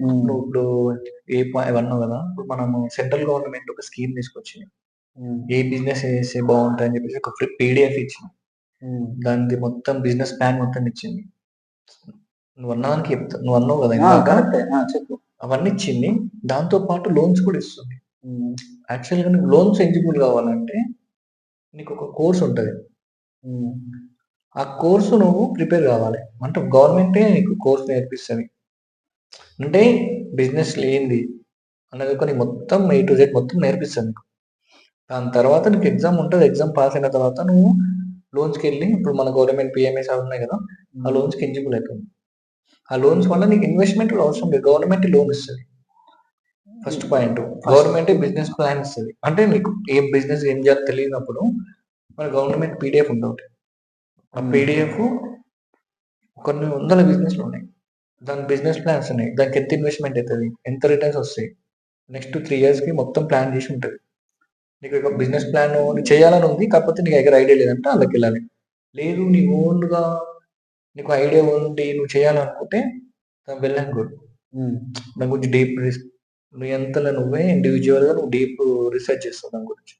హ్మ్. నువ్వు ఇప్పుడు అవన్నావు కదా! ఇప్పుడు మనము సెంట్రల్ గవర్నమెంట్ ఒక స్కీమ్ తీసుకొచ్చింది. హ్మ్. ఏ బిజినెస్ చేస్తే బావుంటదని చెప్పేసి ఒక పీడీఎఫ్ ఇచ్చింది. హ్మ్. దానిది మొత్తం బిజినెస్ ప్లాన్ మొత్తం ఇచ్చింది. నువ్వన్నదానికి చెప్తా. నువ్వన్నావు కదా ఇందాక. కరెక్టే. చెప్పు. అవన్నీ ఇచ్చింది. దాంతో పాటు లోన్స్ కూడా ఇస్తుంది. హ్మ్. యాక్చువల్‌గా నీకు లోన్స్ ఎలిజిబుల్ కావాలంటే నీకొక కోర్స్ ఉంటది. హ్మ్. ఆ కోర్సు నువ్వు ప్రిపేర్ కావాలి. అంటే గవర్నమెంటే నీకు కోర్స్ నేర్పిస్తది. అంటే బిజినెస్‌లో ఏంది అనేది ఒక నీకు మొత్తం ఏ టు జెడ్ మొత్తం నేర్పిస్తది నీకు. దాని తర్వాత నీకు ఎగ్జామ్ ఉంటది. ఎగ్జామ్ పాస్ అయిన తర్వాత నువ్వు లోన్స్‌కెళ్ళి ఇప్పుడు మన గవర్నమెంట్ పీఎంఎస్ అవి ఉన్నాయి కదా! ఆ లోన్స్‌కి ఎలిజిబుల్ అయితుంది. ఆ లోన్స్ వల్ల నీకు ఇన్వెస్ట్‌మెంట్ కూడా అవసరం లేదు. గవర్నమెంటే లోన్ ఇస్తది. First point. గవర్నమెంటే బిజినెస్ ప్లాన్ ఇస్తది. అంటే నీకు ఏం బిజినెస్ ఏం చేయాలో తెలియనప్పుడు మన గవర్నమెంట్ పీడీఎఫ్ ఉంటది. ఆ పీడీఎఫ్ కొన్ని వందల బిజినెస్‌లు ఉన్నాయి. దాని బిజినెస్ ప్లాన్స్ ఉన్నాయి. దానికి ఎంత ఇన్వెస్ట్‌మెంట్ అయితది? ఎంత రిటర్న్స్ వస్తాయి? నెక్స్ట్ 3 ఇయర్స్‌కి మొత్తం ప్లాన్ చేసి ఉంటది. నీకు ఒక బిజినెస్ ప్లాన్ చేయాలని ఉంది. కాకపోతే నీ దగ్గర ఐడియా లేదంటే ఆళ్ళకెళ్ళాలి. లేదు నీ ఓన్‌గా నీకు ఐడియా ఉండి నువ్వు చేయాలనుకుంటే వెల్ అండ్ గుడ్. దాని గురించి డీప్ నీ అంతలో నువ్వే ఇండివిడ్యువల్‌గా నువ్వు డీప్ రిసర్చ్ చేస్తావు దాని గురించి.